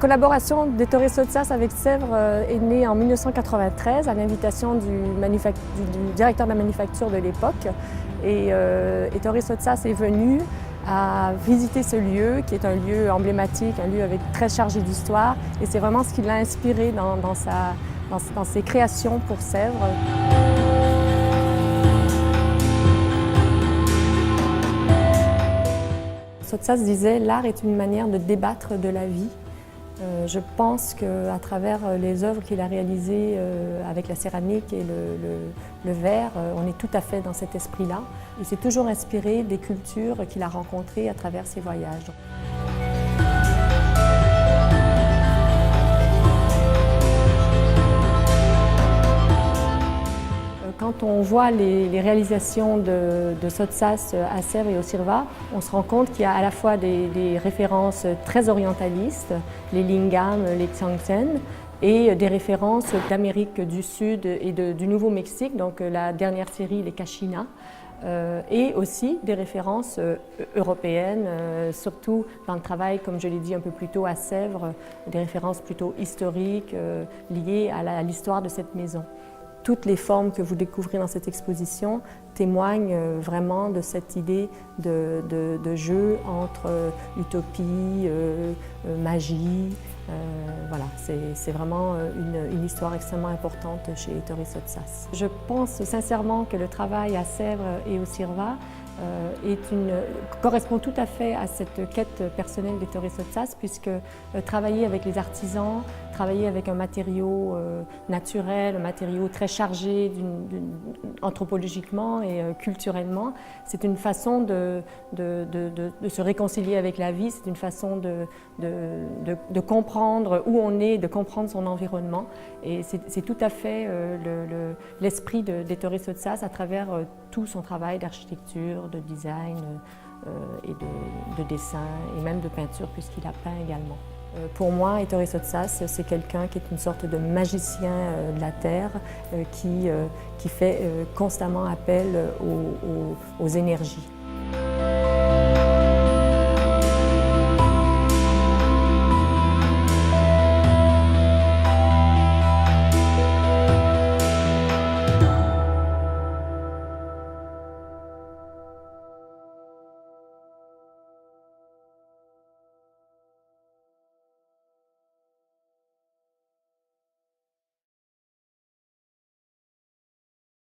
collaboration d'Ettore Sottsass avec Sèvres est née en 1993 à l'invitation du directeur de la manufacture de l'époque. Et Ettore Sottsass est venu à visiter ce lieu qui est un lieu emblématique, un lieu très chargé d'histoire. Et c'est vraiment ce qui l'a inspiré dans ses créations pour Sèvres. Sottsass disait « l'art est une manière de débattre de la vie ». Je pense qu'à travers les œuvres qu'il a réalisées avec la céramique et le verre, on est tout à fait dans cet esprit-là. Il s'est toujours inspiré des cultures qu'il a rencontrées à travers ses voyages. Quand on voit les réalisations de Sottsass à Sèvres et au Cirva, on se rend compte qu'il y a à la fois des références très orientalistes, les lingam, les xiangxen, et des références d'Amérique du Sud et du Nouveau-Mexique, donc la dernière série, les Kachina, et aussi des références européennes, surtout dans le travail, comme je l'ai dit un peu plus tôt, à Sèvres, des références plutôt historiques liées à l'histoire de cette maison. Toutes les formes que vous découvrez dans cette exposition témoignent vraiment de cette idée de jeu entre utopie, magie. Voilà, c'est vraiment une histoire extrêmement importante chez Ettore Sottsass. Je pense sincèrement que le travail à Sèvres et au Cirva correspond tout à fait à cette quête personnelle d'Ettore Sottsass, puisque travailler avec les artisans, travailler avec un matériau naturel, un matériau très chargé anthropologiquement et culturellement, c'est une façon de se réconcilier avec la vie, c'est une façon de comprendre où on est, de comprendre son environnement. Et c'est tout à fait l'esprit d'Ettore Sottsass à travers tout son travail d'architecture, de design et de dessin et même de peinture, puisqu'il a peint également. Pour moi, Ettore Sottsass, c'est quelqu'un qui est une sorte de magicien de la terre qui fait constamment appel aux énergies.